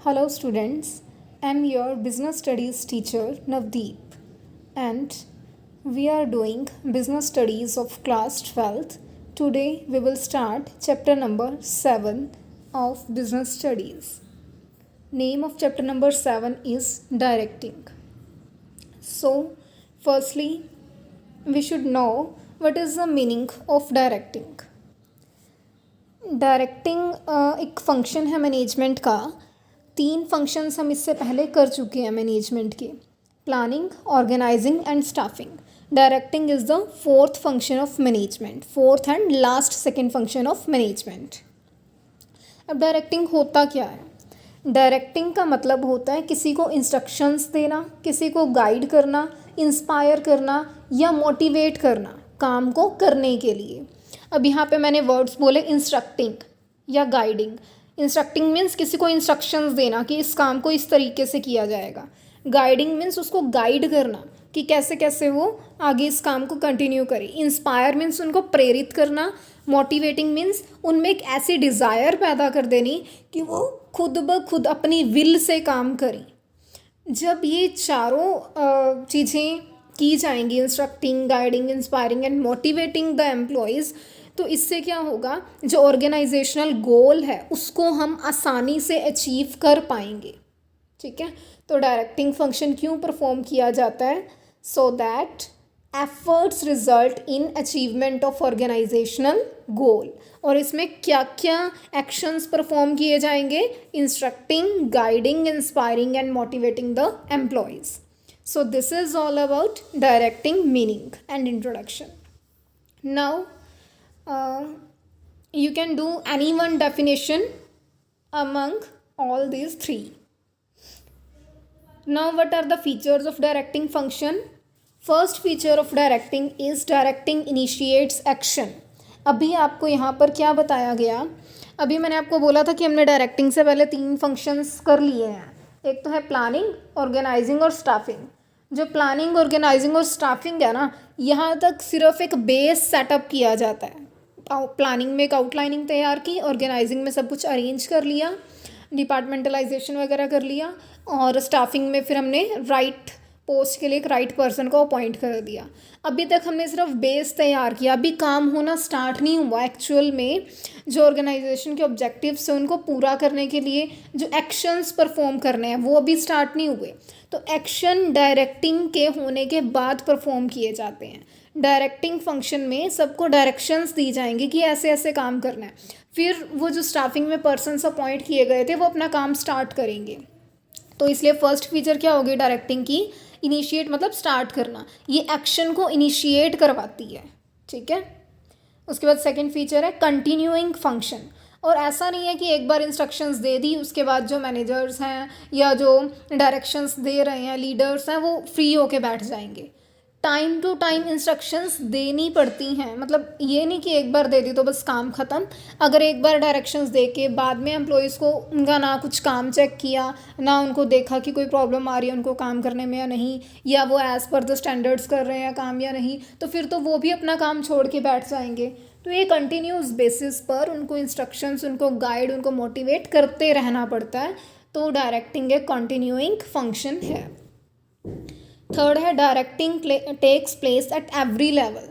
Hello, students. I'm your business studies teacher Navdeep, and we are doing business studies of class 12th. Today, we will start chapter number 7 of business studies. Name of chapter number 7 is directing. So, firstly, we should know what is the meaning of directing. Directing एक function है management का. 3 functions हम इससे पहले कर चुके हैं management के: planning, organising and staffing. Directing is the 4th function of management, 4th and last second function of management. अब डायरेक्टिंग होता क्या है? डायरेक्टिंग का मतलब होता है किसी को इंस्ट्रक्शंस देना, किसी को गाइड करना, इंस्पायर करना या मोटिवेट करना काम को करने के लिए. अब यहाँ पे मैंने वर्ड्स बोले इंस्ट्रक्टिंग या गाइडिंग. इंस्ट्रक्टिंग मीन्स किसी को इंस्ट्रक्शंस देना कि इस काम को इस तरीके से किया जाएगा. गाइडिंग मीन्स उसको गाइड करना कि कैसे कैसे वो आगे इस काम को कंटिन्यू करे. इंस्पायर मीन्स उनको प्रेरित करना. मोटिवेटिंग मीन्स उनमें एक ऐसी डिज़ायर पैदा कर देनी कि वो खुद ब खुद अपनी विल से काम करें. जब ये चारों चीज़ें की जाएंगी, instructing, guiding, inspiring and motivating the employees, तो इससे क्या होगा, जो ऑर्गेनाइजेशनल गोल है उसको हम आसानी से अचीव कर पाएंगे. ठीक है, तो डायरेक्टिंग फंक्शन क्यों परफॉर्म किया जाता है? So that efforts result in achievement of organisational goal. और इसमें क्या क्या एक्शंस परफॉर्म किए जाएंगे? Instructing, guiding, inspiring and motivating the employees. So this is all about directing meaning and introduction. Now you can do any one definition among all these 3. Now what are the features of directing function? First feature of directing is directing initiates action. अभी आपको यहाँ पर क्या बताया गया? अभी मैंने आपको बोला था कि हमने डायरेक्टिंग से पहले 3 फंक्शंस कर लिए हैं. एक तो है प्लानिंग, ऑर्गेनाइजिंग और स्टाफिंग. जो प्लानिंग, ऑर्गेनाइजिंग और स्टाफिंग है ना, यहाँ तक सिर्फ एक बेस सेटअप किया जाता है. प्लानिंग में एक आउटलाइनिंग तैयार की, ऑर्गेनाइजिंग में सब कुछ अरेंज कर लिया, डिपार्टमेंटलाइजेशन वगैरह कर लिया, और स्टाफिंग में फिर हमने राइट पोस्ट के लिए एक राइट पर्सन को अपॉइंट कर दिया. अभी तक हमने सिर्फ बेस तैयार किया, अभी काम होना स्टार्ट नहीं हुआ. एक्चुअल में जो ऑर्गेनाइजेशन के ऑब्जेक्टिव्स हैं उनको पूरा करने के लिए जो एक्शंस परफॉर्म करने हैं वो अभी स्टार्ट नहीं हुए. तो एक्शन डायरेक्टिंग के होने के बाद परफॉर्म किए जाते हैं. डायरेक्टिंग फंक्शन में सबको डायरेक्शंस दी जाएंगी कि ऐसे ऐसे काम करना है. फिर वो जो स्टाफिंग में पर्सन्स अपॉइंट किए गए थे वो अपना काम स्टार्ट करेंगे. तो इसलिए फर्स्ट फीचर क्या होगी डायरेक्टिंग की? इनिशिएट मतलब स्टार्ट करना. ये एक्शन को इनिशिएट करवाती है. ठीक है, उसके बाद सेकंड फीचर है कंटिन्यूइंग फंक्शन. और ऐसा नहीं है कि एक बार इंस्ट्रक्शंस दे दी उसके बाद जो मैनेजर्स हैं या जो डायरेक्शंस दे रहे हैं, लीडर्स हैं, वो फ्री होके बैठ जाएंगे. टाइम टू टाइम इंस्ट्रक्शंस देनी पड़ती हैं. मतलब ये नहीं कि एक बार दे दी तो बस काम ख़त्म. अगर एक बार डायरेक्शंस दे के बाद में एम्प्लॉयज़ को उनका ना कुछ काम चेक किया, ना उनको देखा कि कोई प्रॉब्लम आ रही है उनको काम करने में या नहीं, या वो एज़ पर द स्टैंडर्ड्स कर रहे हैं काम या नहीं, तो फिर तो वो भी अपना काम छोड़ के बैठ जाएंगे. तो ये कंटिन्यूस बेसिस पर उनको इंस्ट्रक्शंस, उनको गाइड, उनको मोटिवेट करते रहना पड़ता है. तो डायरेक्टिंग एक कंटिन्यूइंग फंक्शन है. थर्ड है directing takes place at every level.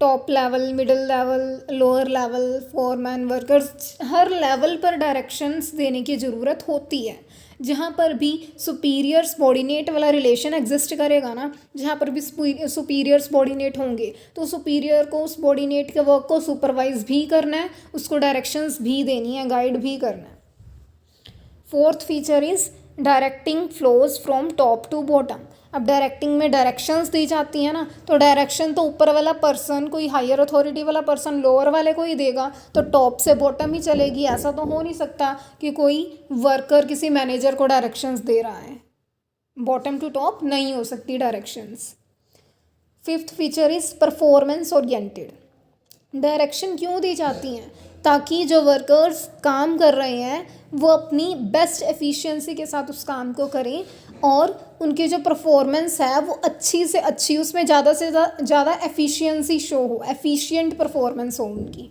Top level, middle level, lower level, foreman, workers, हर लेवल पर डायरेक्शंस देने की ज़रूरत होती है. जहाँ पर भी सुपीरियर सबॉर्डिनेट वाला रिलेशन एग्जिस्ट करेगा ना, जहाँ पर भी सुपीरियर सबॉर्डिनेट होंगे, तो सुपीरियर को सबॉर्डिनेट के वर्क को सुपरवाइज भी करना है, उसको डायरेक्शंस भी देनी है, गाइड भी करना है. Fourth feature is directing flows from top to bottom. अब डायरेक्टिंग में डायरेक्शंस दी जाती हैं ना, तो डायरेक्शन तो ऊपर वाला पर्सन, कोई हायर अथॉरिटी वाला पर्सन लोअर वाले को ही देगा, तो टॉप से बॉटम ही चलेगी. ऐसा तो हो नहीं सकता कि कोई वर्कर किसी मैनेजर को डायरेक्शंस दे रहा है. बॉटम टू टॉप नहीं हो सकती directions. Fifth feature is performance oriented. Direction क्यों दी जाती हैं? ताकि जो वर्कर्स काम कर रहे हैं वो अपनी बेस्ट एफिशिएंसी के साथ उस काम को करें और उनकी जो परफॉर्मेंस है वो अच्छी से अच्छी, उसमें ज़्यादा से ज़्यादा एफिशिएंसी शो हो, एफिशिएंट परफॉर्मेंस हो उनकी.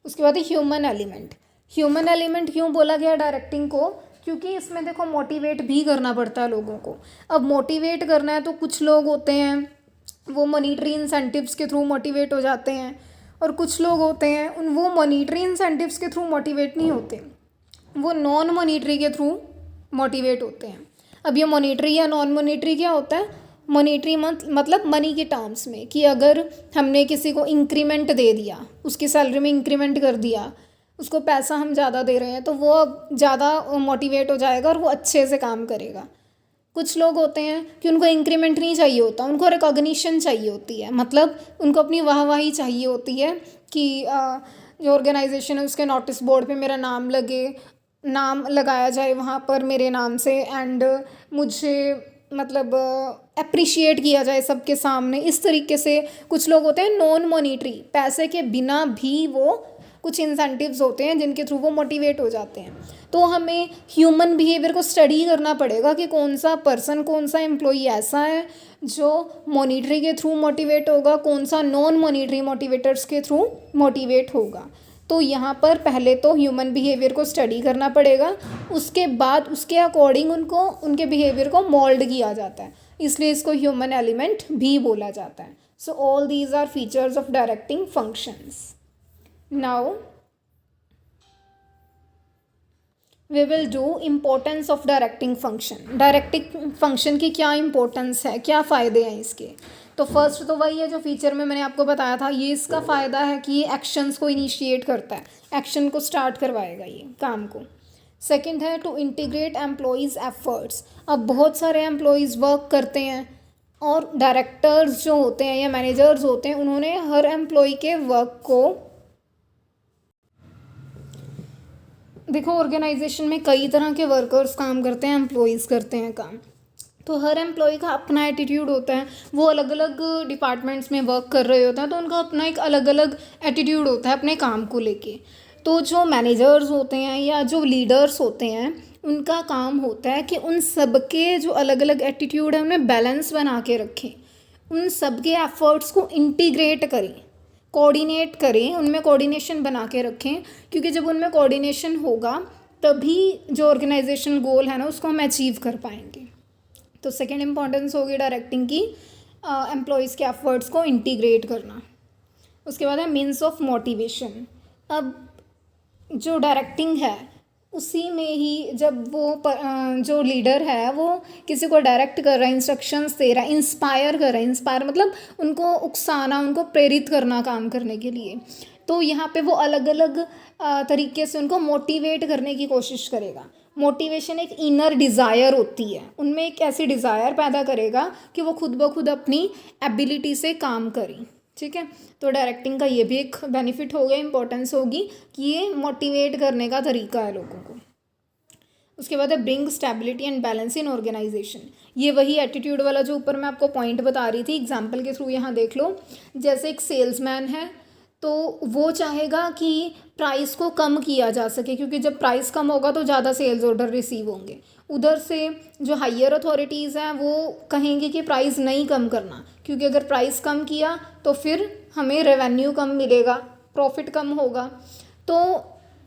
उसके बाद ह्यूमन एलिमेंट. ह्यूमन एलिमेंट क्यों बोला गया डायरेक्टिंग को? क्योंकि इसमें देखो मोटिवेट भी करना पड़ता है लोगों को। अब मोटिवेट करना है तो कुछ लोग होते हैं वो मॉनिटरी इंसेंटिव्स के थ्रू मोटिवेट हो जाते हैं, और कुछ लोग होते हैं वो मॉनिटरी इंसेंटिव्स के थ्रू मोटिवेट नहीं होते, वो नॉन मॉनिटरी के थ्रू मोटिवेट होते हैं। अब ये मॉनिटरी या नॉन मॉनिटरी क्या होता है? मॉनिटरी मतलब मनी के टर्म्स में, कि अगर हमने किसी को इंक्रीमेंट दे दिया, उसकी सैलरी में इंक्रीमेंट कर दिया, उसको पैसा हम ज़्यादा दे रहे हैं, तो वो ज़्यादा मोटिवेट हो जाएगा और वो अच्छे से काम करेगा। कुछ लोग होते हैं कि उनको इंक्रीमेंट नहीं चाहिए होता, उनको रिकॉग्निशन चाहिए होती है, मतलब उनको अपनी वाहवाही चाहिए होती है कि जो ऑर्गेनाइजेशन है उसके नोटिस बोर्ड पे मेरा नाम लगे, नाम लगाया जाए वहाँ पर मेरे नाम से, एंड मुझे मतलब अप्रिशिएट किया जाए सबके सामने। इस तरीके से कुछ लोग होते हैं नॉन मॉनिटरी, पैसे के बिना भी वो कुछ इंसेंटिव्स होते हैं जिनके थ्रू वो मोटिवेट हो जाते हैं। तो हमें ह्यूमन बिहेवियर को स्टडी करना पड़ेगा कि कौन सा पर्सन, कौन सा एम्प्लॉई ऐसा है जो मॉनिटरी के थ्रू मोटिवेट होगा, कौन सा नॉन मॉनिटरी मोटिवेटर्स के थ्रू मोटिवेट होगा। तो यहाँ पर पहले तो ह्यूमन बिहेवियर को स्टडी करना पड़ेगा, उसके बाद उसके अकॉर्डिंग उनको उनके बिहेवियर को मोल्ड किया जाता है, इसलिए इसको ह्यूमन एलिमेंट भी बोला जाता है। So all these are features of directing functions. Now we will do importance of directing function. Directing function की क्या इम्पोर्टेंस है, क्या फ़ायदे हैं इसके? तो फर्स्ट तो वही है जो फीचर में मैंने आपको बताया था, ये इसका फ़ायदा है कि ये एक्शंस को इनिशिएट करता है, एक्शन को स्टार्ट करवाएगा ये काम को। सेकंड है टू इंटीग्रेट एम्प्लॉयज़ एफर्ट्स। अब बहुत सारे एम्प्लॉयज़ वर्क करते हैं और डायरेक्टर्स जो होते हैं या मैनेजर्स होते हैं उन्होंने हर एम्प्लॉय के वर्क को, देखो ऑर्गेनाइजेशन में कई तरह के वर्कर्स काम करते हैं, एम्प्लॉयज़ करते हैं काम, तो हर एम्प्लॉय का अपना एटीट्यूड होता है, वो अलग अलग डिपार्टमेंट्स में वर्क कर रहे होते हैं तो उनका अपना एक अलग अलग एटीट्यूड होता है अपने काम को लेके। तो जो मैनेजर्स होते हैं या जो लीडर्स होते हैं उनका काम होता है कि उन सबके जो अलग अलग एटीट्यूड है उन्हें बैलेंस बना के रखें, उन सबके एफर्ट्स को इंटीग्रेट करें, कोऑर्डिनेट करें, उनमें कोऑर्डिनेशन बना के रखें, क्योंकि जब उनमें कोऑर्डिनेशन होगा तभी जो ऑर्गेनाइजेशनल गोल है ना उसको हम अचीव कर पाएंगे। तो सेकेंड इम्पॉर्टेंस होगी डायरेक्टिंग की एम्प्लॉयज़ के एफर्ट्स को इंटीग्रेट करना। उसके बाद है मीन्स ऑफ मोटिवेशन। अब जो डायरेक्टिंग है उसी में ही जब वो जो लीडर है वो किसी को डायरेक्ट कर रहा है, इंस्ट्रक्शंस दे रहा है, इंस्पायर कर रहा है, इंस्पायर मतलब उनको उकसाना, उनको प्रेरित करना काम करने के लिए, तो यहाँ पे वो अलग अलग तरीके से उनको मोटिवेट करने की कोशिश करेगा। मोटिवेशन एक इनर डिज़ायर होती है, उनमें एक ऐसी डिज़ायर पैदा करेगा कि वो खुद ब खुद अपनी एबिलिटी से काम करें। ठीक है, तो डायरेक्टिंग का ये भी एक बेनिफिट हो गया, इंपॉर्टेंस होगी कि ये मोटिवेट करने का तरीका है लोगों को। उसके बाद है bring stability and balance in organisation. ये वही एटीट्यूड वाला जो ऊपर मैं आपको पॉइंट बता रही थी, एग्जाम्पल के थ्रू यहाँ देख लो। जैसे एक सेल्समैन है तो वो चाहेगा कि प्राइस को कम किया जा सके, क्योंकि जब प्राइस कम होगा तो ज़्यादा सेल्स ऑर्डर रिसीव होंगे। उधर से जो हायर अथॉरिटीज़ हैं वो कहेंगे कि प्राइस नहीं कम करना, क्योंकि अगर प्राइस कम किया तो फिर हमें रेवेन्यू कम मिलेगा, प्रॉफिट कम होगा। तो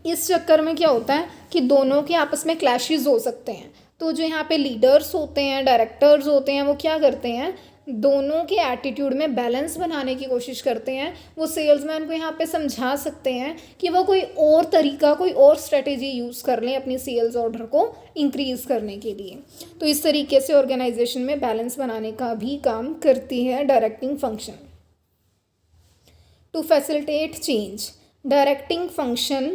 इस चक्कर में क्या होता है कि दोनों के आपस में क्लैशेस हो सकते हैं। तो जो यहाँ पे लीडर्स होते हैं, डायरेक्टर्स होते हैं, वो क्या करते हैं, दोनों के एटीट्यूड में बैलेंस बनाने की कोशिश करते हैं। वो सेल्समैन को यहाँ पे समझा सकते हैं कि वो कोई और तरीका, कोई और स्ट्रेटेजी यूज़ कर लें अपनी सेल्स ऑर्डर को इंक्रीज़ करने के लिए। तो इस तरीके से ऑर्गेनाइजेशन में बैलेंस बनाने का भी काम करती है directing function. To facilitate change, directing function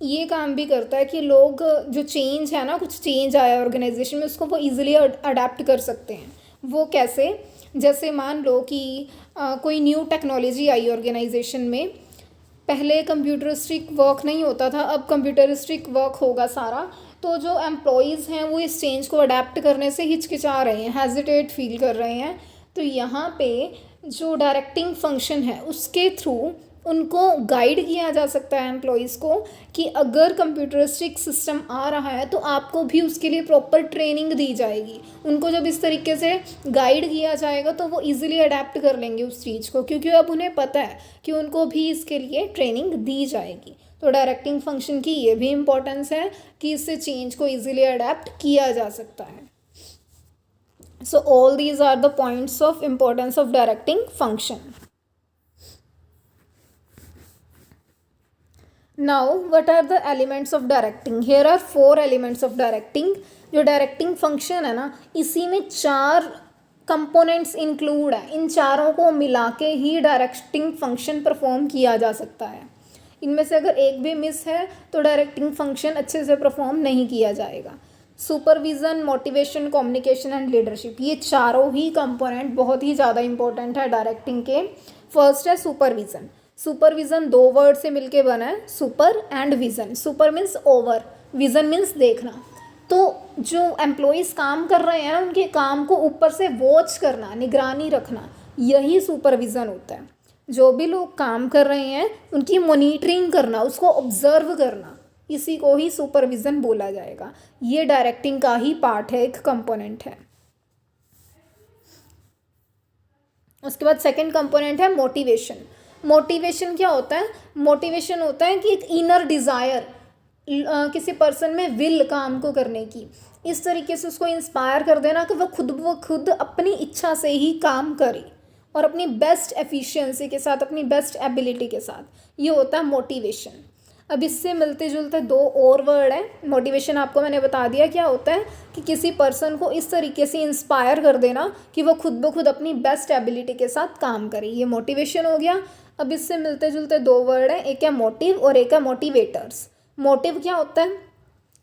ये काम भी करता है कि लोग जो चेंज है ना, कुछ चेंज आया ऑर्गेनाइजेशन में, उसको वो ईजिली अडेप्ट कर सकते हैं। वो कैसे? जैसे मान लो कि कोई न्यू टेक्नोलॉजी आई ऑर्गेनाइजेशन में, पहले कंप्यूटरिस्टिक वर्क नहीं होता था, अब कंप्यूटरिस्टिक वर्क होगा सारा। तो जो एम्प्लॉयज़ हैं वो इस चेंज को अडेप्ट करने से हिचकिचा रहे हैं, हेजिटेट फील कर रहे हैं। तो यहाँ पे जो डायरेक्टिंग फंक्शन है उसके थ्रू उनको गाइड किया जा सकता है एम्प्लॉयज़ को कि अगर कंप्यूटरिस्टिक सिस्टम आ रहा है तो आपको भी उसके लिए प्रॉपर ट्रेनिंग दी जाएगी। उनको जब इस तरीके से गाइड किया जाएगा तो वो इजीली अडेप्ट कर लेंगे उस चीज़ को, क्योंकि अब उन्हें पता है कि उनको भी इसके लिए ट्रेनिंग दी जाएगी। तो डायरेक्टिंग फंक्शन की ये भी इम्पोर्टेंस है कि इससे चेंज को इजीली अडेप्ट किया जा सकता है. So all these are the points of importance of directing function. Now what are the elements of directing? Here are 4 elements of directing. जो डायरेक्टिंग फंक्शन है ना, इसी में 4 कंपोनेंट्स इंक्लूड है. इन चारों को मिला के ही डायरेक्टिंग फंक्शन परफॉर्म किया जा सकता है. इनमें से अगर एक भी मिस है तो डायरेक्टिंग फंक्शन अच्छे से परफॉर्म नहीं किया जाएगा. Supervision, motivation, communication and leadership, ये चारों ही कंपोनेंट बहुत ही ज़्यादा इंपॉर्टेंट है डायरेक्टिंग के. फर्स्ट है सुपरविज़न. सुपरविज़न 2 वर्ड से मिलके बना है, super and vision. Super means over, vision means देखना. तो जो एम्प्लॉइज़ काम कर रहे हैं उनके काम को ऊपर से वॉच करना, निगरानी रखना, यही सुपरविज़न होता है. जो भी लोग काम कर रहे हैं उनकी मॉनिटरिंग करना, उसको ऑब्जर्व करना, इसी को ही सुपरविज़न बोला जाएगा. ये डायरेक्टिंग का ही पार्ट है, एक कंपोनेंट है. उसके बाद सेकंड कंपोनेंट है मोटिवेशन. मोटिवेशन क्या होता है? मोटिवेशन होता है कि एक इनर डिज़ायर, किसी पर्सन में विल काम को करने की, इस तरीके से उसको इंस्पायर कर देना कि वो खुद अपनी इच्छा से ही काम करे और अपनी बेस्ट एफिशिएंसी के साथ, अपनी बेस्ट एबिलिटी के साथ. ये होता है मोटिवेशन. अब इससे मिलते जुलते 2 और वर्ड हैं. मोटिवेशन आपको मैंने बता दिया क्या होता है, कि किसी पर्सन को इस तरीके से इंस्पायर कर देना कि वो खुद ब खुद अपनी बेस्ट एबिलिटी के साथ काम करे, ये मोटिवेशन हो गया. अब इससे मिलते जुलते 2 वर्ड हैं, एक है मोटिव और एक है मोटिवेटर्स. मोटिव क्या होता है?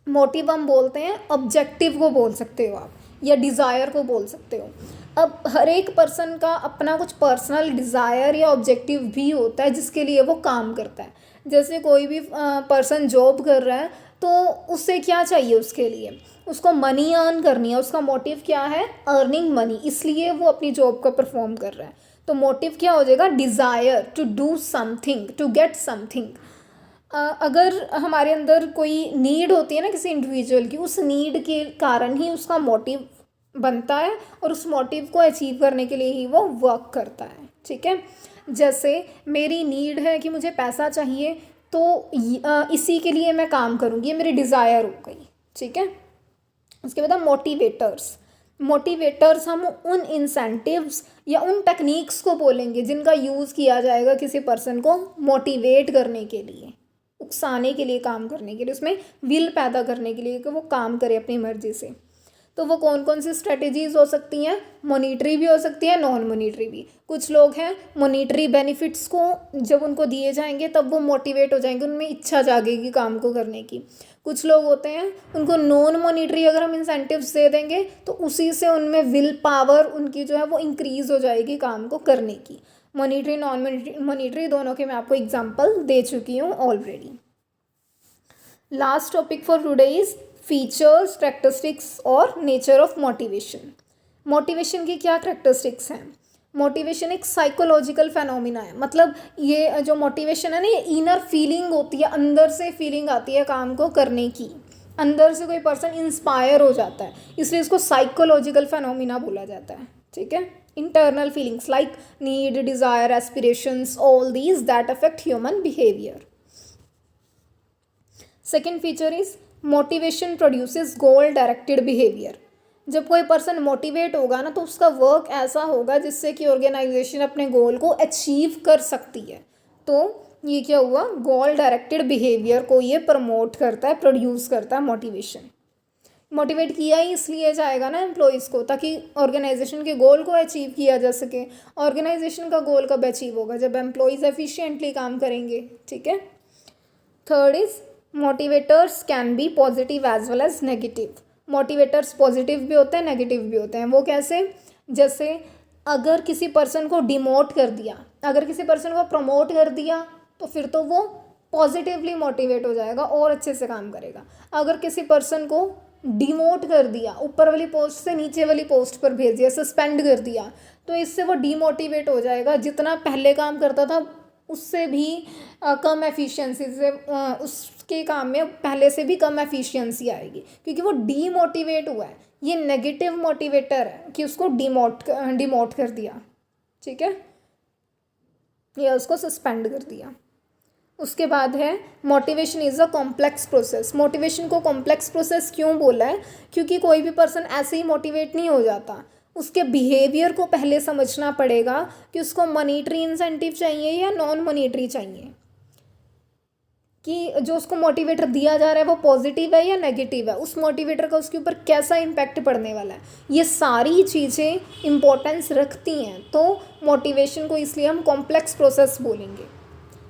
मोटिव हम बोलते हैं ऑब्जेक्टिव को बोल सकते हो आप, या डिज़ायर को बोल सकते हो. अब हर एक पर्सन का अपना कुछ पर्सनल डिज़ायर या ऑब्जेक्टिव भी होता है जिसके लिए वो काम करता है. जैसे कोई भी पर्सन जॉब कर रहा है तो उससे क्या चाहिए, उसके लिए उसको मनी अर्न करनी है. उसका मोटिव क्या है? अर्निंग मनी, इसलिए वो अपनी जॉब को परफॉर्म कर रहा है. तो मोटिव क्या हो जाएगा? Desire to do something, to get something. अगर हमारे अंदर कोई नीड होती है ना किसी इंडिविजुअल की, उस नीड के कारण ही उसका मोटिव बनता है और उस मोटिव को अचीव करने के लिए ही वो वर्क करता है. ठीक है, जैसे मेरी नीड है कि मुझे पैसा चाहिए, तो इसी के लिए मैं काम करूँगी, ये मेरी डिज़ायर हो गई. ठीक है. उसके बाद मोटिवेटर्स. मोटिवेटर्स हम उन इंसेंटिव्स या उन टेक्निक्स को बोलेंगे जिनका यूज़ किया जाएगा किसी पर्सन को मोटिवेट करने के लिए, उकसाने के लिए, काम करने के लिए, उसमें विल पैदा करने के लिए कि वो काम करे अपनी मर्जी से. तो वो कौन कौन सी स्ट्रेटजीज़ हो सकती हैं? मॉनिटरी भी हो सकती है, नॉन मॉनिटरी भी. कुछ लोग हैं मॉनिटरी बेनिफिट्स को जब उनको दिए जाएंगे तब वो मोटिवेट हो जाएंगे, उनमें इच्छा जागेगी काम को करने की. कुछ लोग होते हैं उनको नॉन मॉनिटरी अगर हम इंसेंटिव्स दे देंगे तो उसी से उनमें विल पावर उनकी जो है वो इंक्रीज़ हो जाएगी काम को करने की. मॉनिटरी, नॉन मॉनिटरी दोनों के मैं आपको एग्जाम्पल दे चुकी हूँ already. Last topic for today is features, characteristics और नेचर ऑफ मोटिवेशन. मोटिवेशन की क्या कैरेक्टरिस्टिक्स हैं? मोटिवेशन एक साइकोलॉजिकल फेनोमिना है. मतलब ये जो मोटिवेशन है ना, ये इनर फीलिंग होती है, अंदर से फीलिंग आती है काम को करने की, अंदर से कोई पर्सन इंस्पायर हो जाता है, इसलिए इसको साइकोलॉजिकल फेनोमिना बोला जाता है. ठीक है. Internal feelings like need, desire, aspirations, all these that affect human behaviour. Second feature is motivation produces goal directed behaviour. जब कोई पर्सन मोटिवेट होगा ना तो उसका वर्क ऐसा होगा जिससे कि ऑर्गेनाइजेशन अपने गोल को अचीव कर सकती है. तो ये क्या हुआ? गोल डायरेक्टेड बिहेवियर को ये प्रमोट करता है, प्रोड्यूस करता है मोटिवेशन. मोटिवेट किया ही इसलिए जाएगा ना एम्प्लॉयज़ को, ताकि ऑर्गेनाइजेशन के गोल को अचीव किया जा सके. ऑर्गेनाइजेशन का गोल कब अचीव होगा? जब एम्प्लॉयज़ एफिशिएंटली काम करेंगे. ठीक है. Third is motivators can be positive as well as negative. Motivators positive भी होते हैं, नेगेटिव भी होते हैं. वो कैसे? जैसे अगर किसी पर्सन को डिमोट कर दिया, अगर किसी पर्सन को प्रमोट कर दिया तो फिर तो वो पॉजिटिवली मोटिवेट हो जाएगा और अच्छे से काम करेगा. अगर किसी पर्सन को डिमोट कर दिया, ऊपर वाली पोस्ट से नीचे वाली पोस्ट पर भेज दिया, सस्पेंड कर दिया, तो इससे वो डीमोटिवेट हो जाएगा. जितना पहले काम करता था उससे भी कम एफिशिएंसी से, उसके काम में पहले से भी कम एफिशिएंसी आएगी, क्योंकि वो डीमोटिवेट हुआ है. ये नेगेटिव मोटिवेटर है कि उसको डिमोट कर दिया. ठीक है, या उसको सस्पेंड कर दिया. उसके बाद है motivation is a complex process. Motivation को कॉम्प्लेक्स प्रोसेस क्यों बोला है? क्योंकि कोई भी पर्सन ऐसे ही मोटिवेट नहीं हो जाता, उसके बिहेवियर को पहले समझना पड़ेगा कि उसको मॉनेटरी इंसेंटिव चाहिए या नॉन मॉनेटरी चाहिए, कि जो उसको मोटिवेटर दिया जा रहा है वो पॉजिटिव है या नेगेटिव है, उस मोटिवेटर का उसके ऊपर कैसा इम्पैक्ट पड़ने वाला है। ये सारी चीज़ें इम्पोर्टेंस रखती हैं, तो मोटिवेशन को इसलिए हम कॉम्प्लेक्स प्रोसेस बोलेंगे,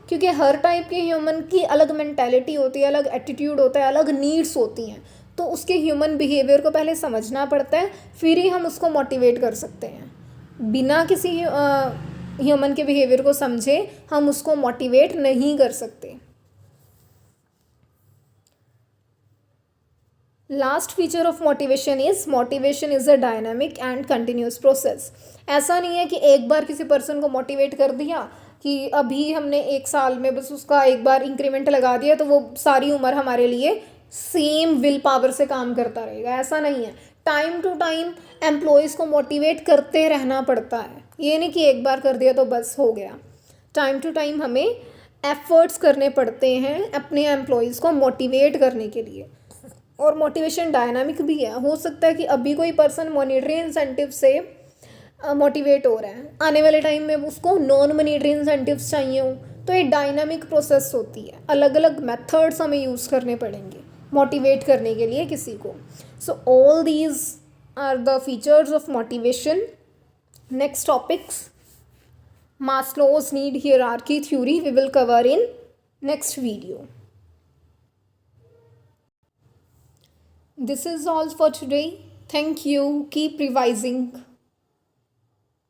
क्योंकि हर टाइप के ह्यूमन की अलग मेंटालिटी होती है, अलग एटीट्यूड होता है, अलग नीड्स होती हैं, तो उसके ह्यूमन बिहेवियर को पहले समझना पड़ता है, फिर ही हम उसको मोटिवेट कर सकते हैं। बिना किसी ह्यूमन के बिहेवियर को समझे हम उसको मोटिवेट नहीं कर सकते। Last feature of motivation is a dynamic and continuous process. ऐसा नहीं है कि एक बार किसी पर्सन को मोटिवेट कर दिया कि अभी हमने 1 साल में बस उसका एक बार इंक्रीमेंट लगा दिया तो वो सारी उम्र हमारे लिए सेम विल पावर से काम करता रहेगा, ऐसा नहीं है। टाइम टू टाइम एम्प्लॉयज़ को मोटिवेट करते रहना पड़ता है, ये नहीं कि एक बार कर दिया तो बस हो गया। टाइम टू टाइम हमें एफर्ट्स करने पड़ते हैं अपने एम्प्लॉयज़ को मोटिवेट करने के लिए। और मोटिवेशन डायनामिक भी है, हो सकता है कि अभी कोई पर्सन मॉनेटरी इंसेंटिव से मोटिवेट हो रहा है, आने वाले टाइम में उसको नॉन मॉनेटरी इंसेंटिव्स चाहिए हो, तो ये डायनामिक प्रोसेस होती है, अलग अलग मेथड्स हमें यूज़ करने पड़ेंगे मोटिवेट करने के लिए किसी को। So all these are the features of motivation. Next topics, Maslow's need hierarchy theory, we will cover in next video. This is all for today. Thank you. Keep revising.